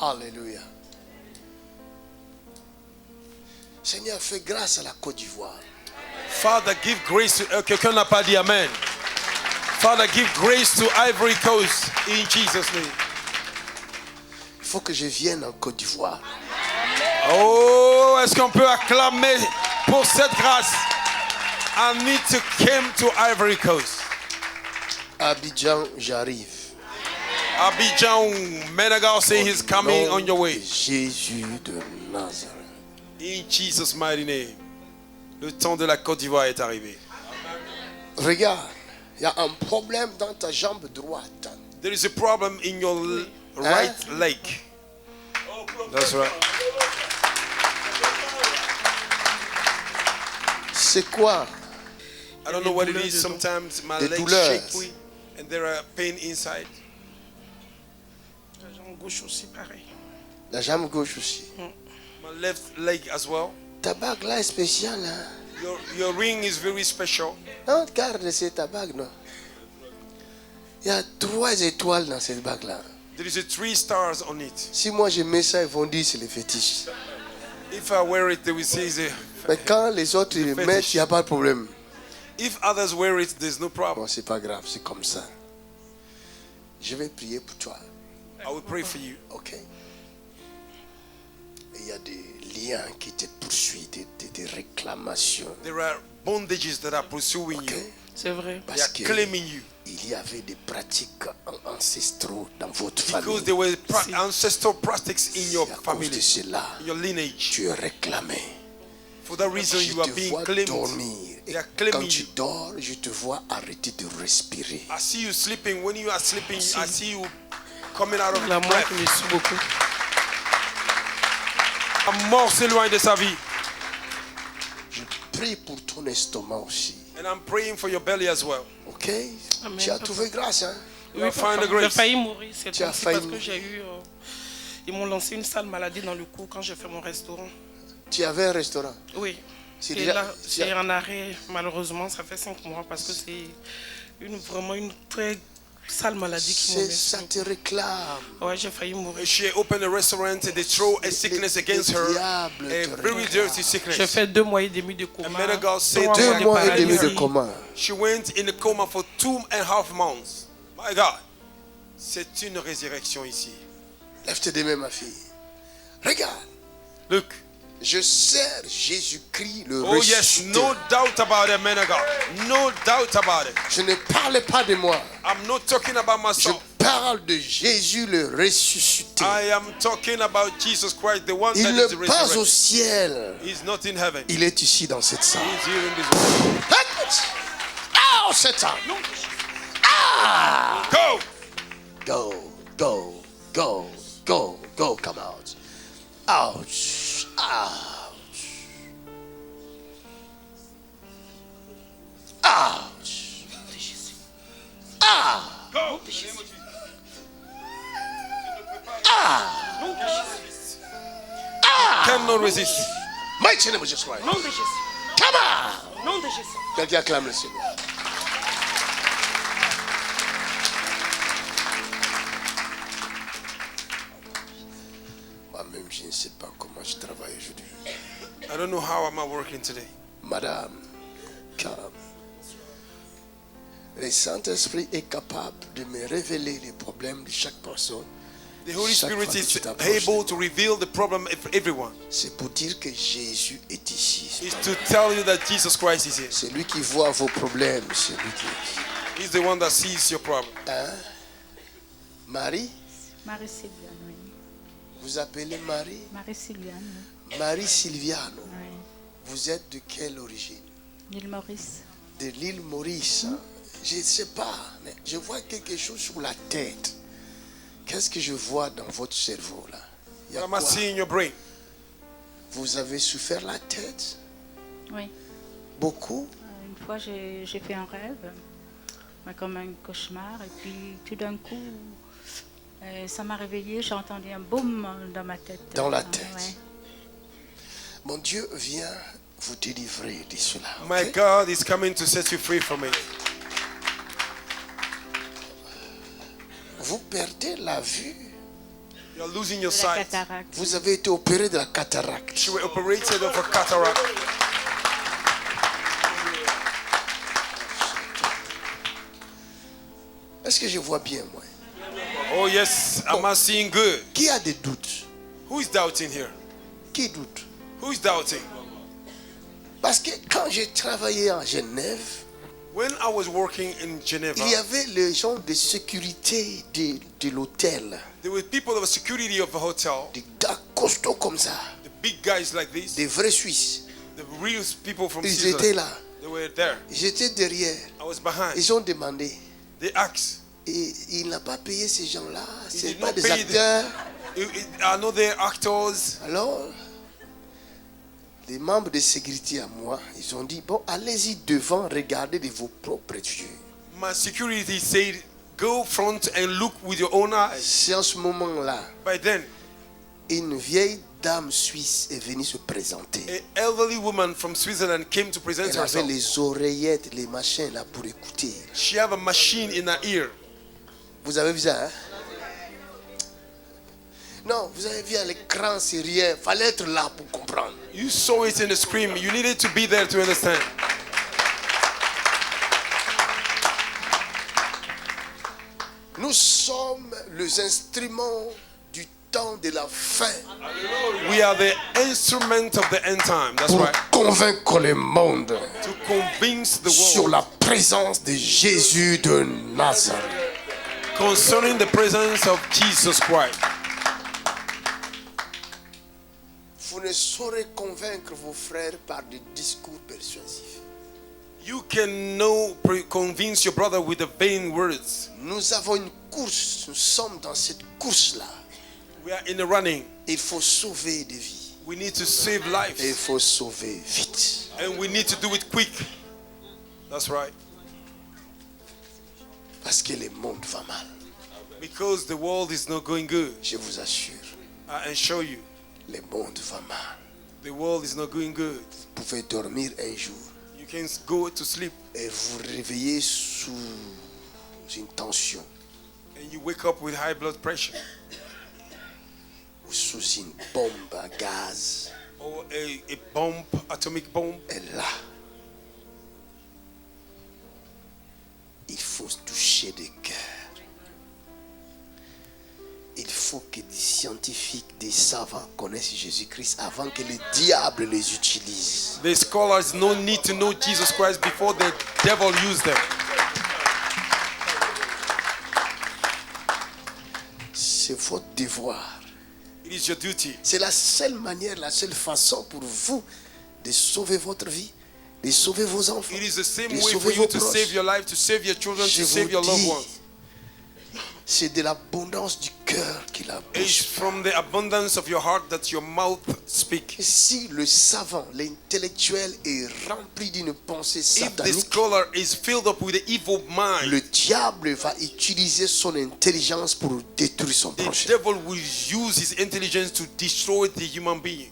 B: Alléluia. Seigneur, fais grâce à la Côte d'Ivoire.
A: Father, give grace to... quelqu'un n'a pas dit Amen. Father, give grace to Ivory Coast in Jesus' name.
B: Il faut que je vienne en Côte d'Ivoire.
A: Oh, est-ce qu'on peut acclamer pour cette grâce? I need to come to Ivory Coast.
B: Abidjan, j'arrive.
A: Abidjan, Menegal say he's coming
B: Nom
A: on your
B: de
A: way.
B: Jésus de Nazareth.
A: In Jesus' mighty name. Le temps de la Côte d'Ivoire est arrivé.
B: Regarde, il y a un problème dans ta jambe droite.
A: There is a problem in your right leg. That's right.
B: C'est quoi?
A: I don't know what it is. Sometimes my
B: Des
A: legs
B: douleurs.
A: shake and there are pain inside.
D: La jambe gauche aussi, pareil.
B: La jambe gauche aussi.
A: My left leg as well.
B: Ta bague là est spéciale. Hein?
A: Your ring is very special.
B: Non, regarde, c'est ta bague, non? Il y a 3 étoiles dans cette bague là.
A: There is a 3 stars on it.
B: Si moi je mets ça, ils vont dire c'est le fétiche.
A: If I wear it, they will say it's a...
B: Mais quand les autres ils le mettent, il n'y a pas de problème.
A: If others wear it, there's no problem.
B: Bon, c'est pas grave, c'est comme ça. Je vais prier pour toi.
A: I will pray for you.
B: Ok? Il y a des liens qui te poursuivent, des réclamations.
A: There are bondages that are pursuing
B: Ok?
A: you.
D: C'est vrai.
A: They
B: Parce
A: are
B: que
A: claiming you.
B: il y avait des pratiques ancestraux dans votre
A: Because
B: famille.
A: there were ancestral practices in your
B: Et à cause
A: family,
B: de cela,
A: in your lineage.
B: tu es réclamé.
A: For that reason,
B: Je
A: you are
B: te
A: being
B: vois
A: claimed.
B: dormir. Et
A: They are
B: quand
A: claiming
B: tu
A: you.
B: dors, je te vois arrêter de respirer.
A: I see you sleeping. When you are sleeping, I see you coming out of
D: La
A: breath.
D: mort me suit beaucoup.
A: La mort s'éloigne de sa vie.
B: Je prie pour ton estomac aussi.
A: And I'm praying for your belly as well.
B: Ok?
D: Amen.
B: Tu as trouvé grâce, hein?
A: You will find the
D: J'ai
A: grace.
D: failli mourir cette
B: Tu as
D: fois-ci
B: failli
D: parce que
B: mourir.
D: j'ai eu... ils m'ont lancé une sale maladie dans le cou quand j'ai fait mon restaurant.
B: Tu avais un restaurant.
D: Oui.
B: C'est
D: Et
B: déjà-
D: là,
B: tu
D: c'est
B: as-
D: en arrêt, malheureusement, ça fait 5 mois parce que c'est vraiment une très sale maladie qui m'a
B: Ça te réclame.
D: Ouais, j'ai failli mourir.
A: She opened a restaurant and they throw a sickness against her,
B: diable
A: a
B: te
A: very dirty sickness.
D: J'ai fait 2 mois et demi de coma.
A: And man of God said
D: 3
A: to
D: mois
A: her,
D: de
B: 2 mois et demi de
D: paralysie.
B: coma.
A: She went in a coma for 2.5 months. My God, c'est une résurrection ici.
B: Lève tes mains, ma fille. Regarde.
A: Look.
B: Je sers Jésus-Christ le
A: Oh yes,
B: ressuscité.
A: no doubt about it, man of God. No doubt about it.
B: Je ne parle pas de moi.
A: I'm not talking about
B: Je
A: myself.
B: parle de Jésus le ressuscité.
A: I am talking about Jesus Christ, the one
B: Il
A: that
B: ne
A: is
B: pas au
A: resurrected.
B: ciel.
A: He's not in heaven.
B: Il est ici dans cette salle.
A: He's here in this world.
B: Oh, Satan. Ah.
A: Go!
B: Go, go, go, go, go, come out. Ouch, ouch. Ouch. Ah.
A: Go! Cannot resist.
B: Mighty name of Jesus Christ.
D: Nom de Jésus.
B: Come on.
D: Nom de Jésus.
B: Quelqu'un acclame le Seigneur. Moi-même, je ne sais pas comment je travaille aujourd'hui.
A: I don't know how am I working today.
B: Madame, calme. Le Saint-Esprit est capable de me révéler les problèmes de chaque personne.
A: The Holy
B: Chaque
A: Spirit
B: fois que
A: is
B: tu t'approches
A: able
B: de
A: to
B: moi.
A: reveal the problem of everyone.
B: C'est pour dire que Jésus est ici.
A: It's to tell you that Jesus Christ is here.
B: C'est lui qui voit vos problèmes. C'est lui qui...
A: He's the one that sees your problem.
B: Hein? Marie?
G: Marie-Sylviane, oui.
B: Vous appelez Marie?
G: Marie-Sylviane,
B: Marie Sylviano.
G: oui.
B: Vous êtes de quelle origine?
G: L'île Maurice.
B: De l'île Maurice. Je ne sais pas, mais je vois quelque chose sur la tête. Qu'est-ce que je vois dans votre cerveau là? Il y a
A: What am I
B: quoi?
A: seeing in your brain?
B: Vous avez souffert la tête?
G: Oui.
B: Beaucoup?
G: Une fois, j'ai fait un rêve, comme un cauchemar, et puis tout d'un coup, ça m'a réveillée, j'ai entendu un boum dans ma tête.
B: Dans la tête.
G: Ouais.
B: Mon Dieu vient vous délivrer de cela.
A: My
B: ok?
A: God is coming to set you free from it.
B: Vous perdez la vue.
A: You're losing your
G: De la
A: sight.
G: cataracte.
B: Vous avez été opéré de la cataracte.
A: She was operated of a cataract.
B: Est-ce que je vois bien, moi?
A: Oh yes, am I seeing good?
B: Qui a des doutes?
A: Who is doubting here?
B: Qui doute?
A: Who is doubting?
B: Parce que quand j'ai travaillé en Genève,
A: When I was working in Geneva,
B: il y avait les gens de sécurité de l'hôtel.
A: there were people of the security of the hotel,
B: Des gars costauds comme ça.
A: the big guys like this,
B: Des vrais Suisses.
A: the real people from
B: Ils étaient
A: Switzerland.
B: là.
A: They were there.
B: J'étais derrière.
A: I was behind.
B: Ils ont demandé.
A: They asked.
B: Et il n'a pas payé ces gens-là.
A: He
B: Ce
A: did
B: pas
A: not
B: des
A: pay
B: acteurs.
A: I know they're actors.
B: Alors, les membres de sécurité à moi, ils ont dit, bon, allez-y devant, regardez de vos propres yeux.
A: My security said, go front and look with your own eyes.
B: C'est en ce moment-là,
A: By then,
B: une vieille dame suisse est venue se présenter.
A: an elderly woman from Switzerland came to present
B: Elle avait
A: herself.
B: les oreillettes, les machins là pour écouter.
A: She have a machine in her ear.
B: Vous avez vu ça, hein? Non, vous avez vu à l'écran, c'est rien. Fallait être là pour comprendre.
A: You saw it in the screen. You needed to be there to understand.
B: Nous sommes les instruments du temps de la fin
A: We are the instrument of the end time. That's
B: pour
A: right.
B: convaincre le monde
A: To convince the
B: sur
A: world
B: la présence de Jésus de Nazareth.
A: concerning the presence of Jesus Christ.
B: Vous ne saurez convaincre vos frères par des discours persuasifs.
A: You can convince your brother with the vain words.
B: Nous avons une course, nous sommes dans cette course-là.
A: We are in the running.
B: Il faut sauver des vies.
A: We need to save
B: Et il
A: lives.
B: faut sauver vite.
A: And we need to do it quick. That's right.
B: Parce que le monde va mal.
A: Because the world is not going good.
B: Je vous assure,
A: I assure you,
B: le monde va mal.
A: the world is not going good.
B: Vous pouvez dormir un jour
A: You can go to sleep
B: et vous réveiller sous une tension
A: and you wake up with high blood pressure
B: ou sous une bombe à gaz.
A: or a bomb, atomic bomb.
B: Et là, il faut toucher des cœurs. Il faut que des scientifiques, des savants connaissent Jésus-Christ avant que le diable les utilise.
A: The scholars no need to know Jesus Christ before the devil used them.
B: C'est votre devoir.
A: It is your duty.
B: C'est la seule manière, la seule façon pour vous de sauver votre vie, de sauver vos enfants,
A: It is the same
B: de
A: way for
B: sauver
A: you
B: vos
A: to
B: proches.
A: save your life, to save your children,
B: Je
A: to save
B: vous
A: your loved
B: dis,
A: ones.
B: c'est de l'abondance du cœur qui la
A: It's
B: bouche.
A: from the abundance of your heart that your mouth speaks.
B: Si le savant, l'intellectuel est rempli d'une pensée
A: If the
B: satanique,
A: scholar is filled up with the evil mind,
B: le diable va utiliser son intelligence pour détruire son
A: the
B: prochain.
A: devil will use his intelligence to destroy the human being.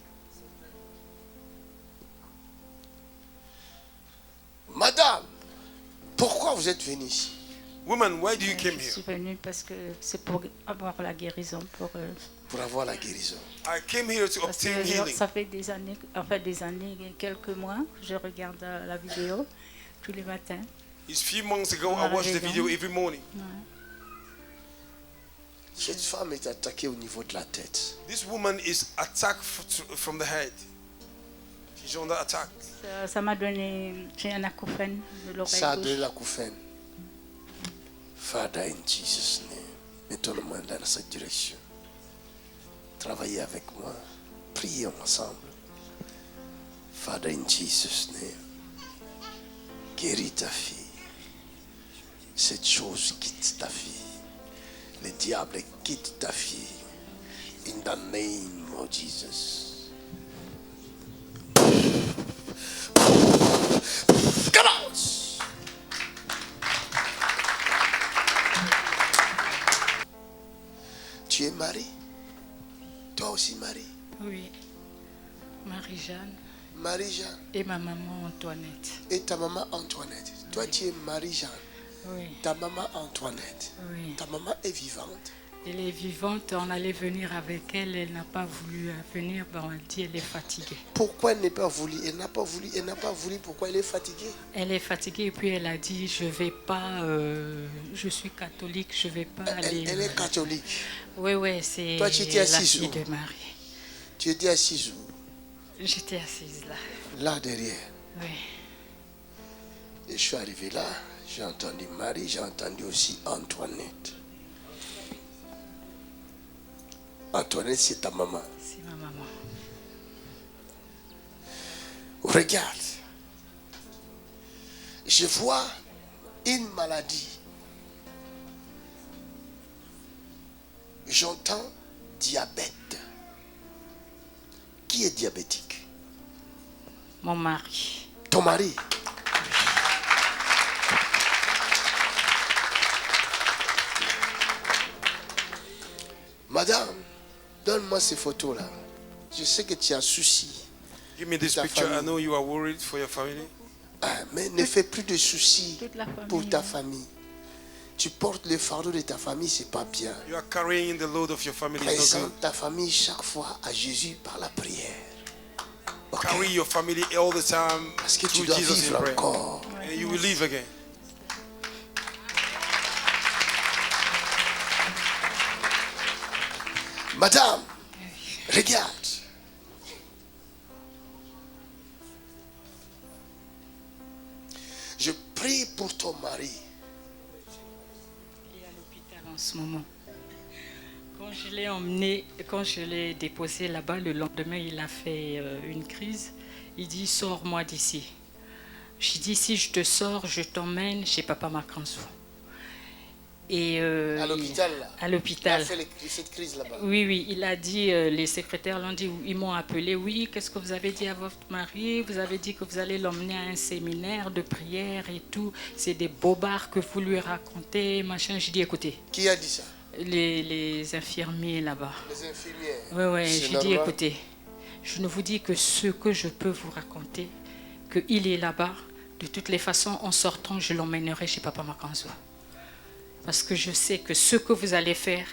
B: Madame, pourquoi vous êtes venue ici?
A: Woman, why do you come
G: Je
A: here?
G: suis venue parce que c'est pour avoir la guérison.
B: Pour avoir la guérison.
A: I came here to
G: Parce
A: obtain
G: que
A: healing.
G: ça fait des années, quelques mois, je regarde la vidéo tous les matins.
A: It's few months ago,
G: On
A: I watched the
G: arrive
A: video
G: dans-
A: every morning.
G: Ouais.
B: Cette femme est attaquée au niveau de la tête.
A: This woman is attacked from the head. She's under attack.
G: Ça m'a donné, j'ai un acouphène de l'oreille
B: Ça a
G: gauche.
B: donné la couffaine. Father, in Jesus' name, mettons-le-moi dans cette direction. Travaillez avec moi. Prions ensemble. Father, in Jesus' name, guéris ta fille. Cette chose quitte ta fille. Le diable quitte ta fille. In the name of Jesus. Come on! Tu es marié? Toi aussi marié?
G: Oui, Marie-Jeanne
B: Marie-Jeanne.
G: et ma maman Antoinette.
B: Et ta maman Antoinette. Toi, tu es Marie-Jeanne.
G: Oui,
B: Ta maman Antoinette.
G: oui.
B: Ta maman est vivante.
G: Elle est vivante, on allait venir avec elle, elle n'a pas voulu venir, ben, elle dit elle est fatiguée.
B: Pourquoi elle n'est pas voulu? Elle n'a pas voulu. Elle n'a pas voulu. Pourquoi elle est fatiguée?
G: Elle est fatiguée et puis elle a dit je vais pas, je suis catholique, je vais pas aller.
B: Elle est catholique.
G: Oui, oui, c'est
B: Toi, tu étais
G: la
B: assise
G: fille
B: où?
G: de Marie.
B: Tu étais assise où?
G: J'étais assise là.
B: Là derrière.
G: Oui.
B: Et je suis arrivé là. J'ai entendu Marie. J'ai entendu aussi Antoinette. Antoinette, c'est ta maman.
G: C'est ma maman.
B: Regarde. Je vois une maladie. J'entends diabète. Qui est diabétique?
G: Mon mari.
B: Ton mari. Madame, donne-moi ces photos-là. Je sais que tu as souci.
A: Give me this
B: Ta
A: picture. I
B: famille.
A: know you are worried for your family.
B: Ah, mais ne fais plus de soucis
G: Toute la famille.
B: pour ta famille. Tu portes le fardeau de ta famille, c'est pas bien.
A: You are carrying the load of your family. It's not good.
B: Présente ta famille chaque fois à Jésus par la prière. Ok?
A: Carry your family all the time
B: Parce que tu
A: through
B: dois
A: Jesus in
B: vivre
A: prayer.
B: encore.
A: And you will live again.
B: Madame, regarde. Je prie pour ton mari.
G: Il est à l'hôpital en ce moment. Quand je l'ai emmené, quand je l'ai déposé là-bas, le lendemain, il a fait une crise. Il dit, sors-moi d'ici. J'ai dit, si je te sors, je t'emmène chez Papa Makanzou. Et
B: À l'hôpital, là.
G: à
B: Il
G: l'hôpital.
B: a fait cette crise là-bas.
G: Oui, oui, il a dit, les secrétaires l'ont dit, ils m'ont appelé, oui, qu'est-ce que vous avez dit à votre mari? Vous avez dit que vous allez l'emmener à un séminaire de prière et tout. C'est des bobards que vous lui racontez, machin. J'ai dit, écoutez,
B: Qui a dit ça?
G: les infirmiers là-bas.
B: Les infirmières.
G: Oui, oui,
B: C'est
G: j'ai dit,
B: normal.
G: écoutez, je ne vous dis que ce que je peux vous raconter, qu'il est là-bas. De toutes les façons, en sortant, je l'emmènerai chez Papa Makanzou. Parce que je sais que ce que vous allez faire,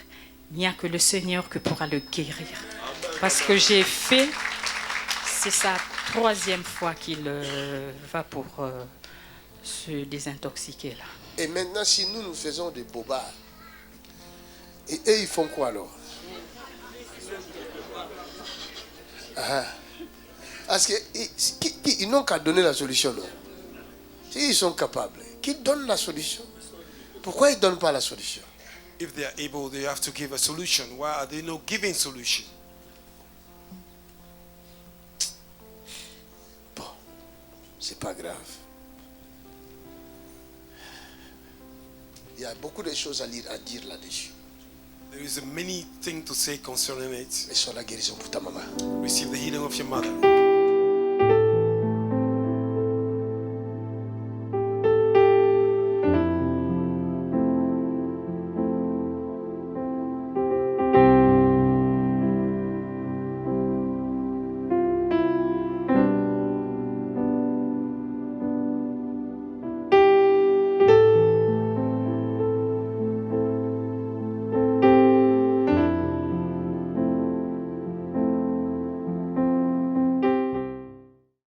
G: il n'y a que le Seigneur qui pourra le guérir. Parce que j'ai fait, c'est sa 3e fois qu'il va pour se désintoxiquer là.
B: Et maintenant, si nous faisons des bobards, et eux, ils font quoi alors? Ah. Parce qu'ils n'ont qu'à donner la solution. Non? S'ils sont capables, qu'ils donnent la solution. Pourquoi ils ne donnent pas la solution?
A: If they are able, they have to give a solution. Why are they not giving solution?
B: Bon, c'est pas grave. Il y a beaucoup de choses à dire là-dessus.
A: There is many things to say concerning it.
B: Mais sur la guérison pour ta maman.
A: Receive the healing of your mother.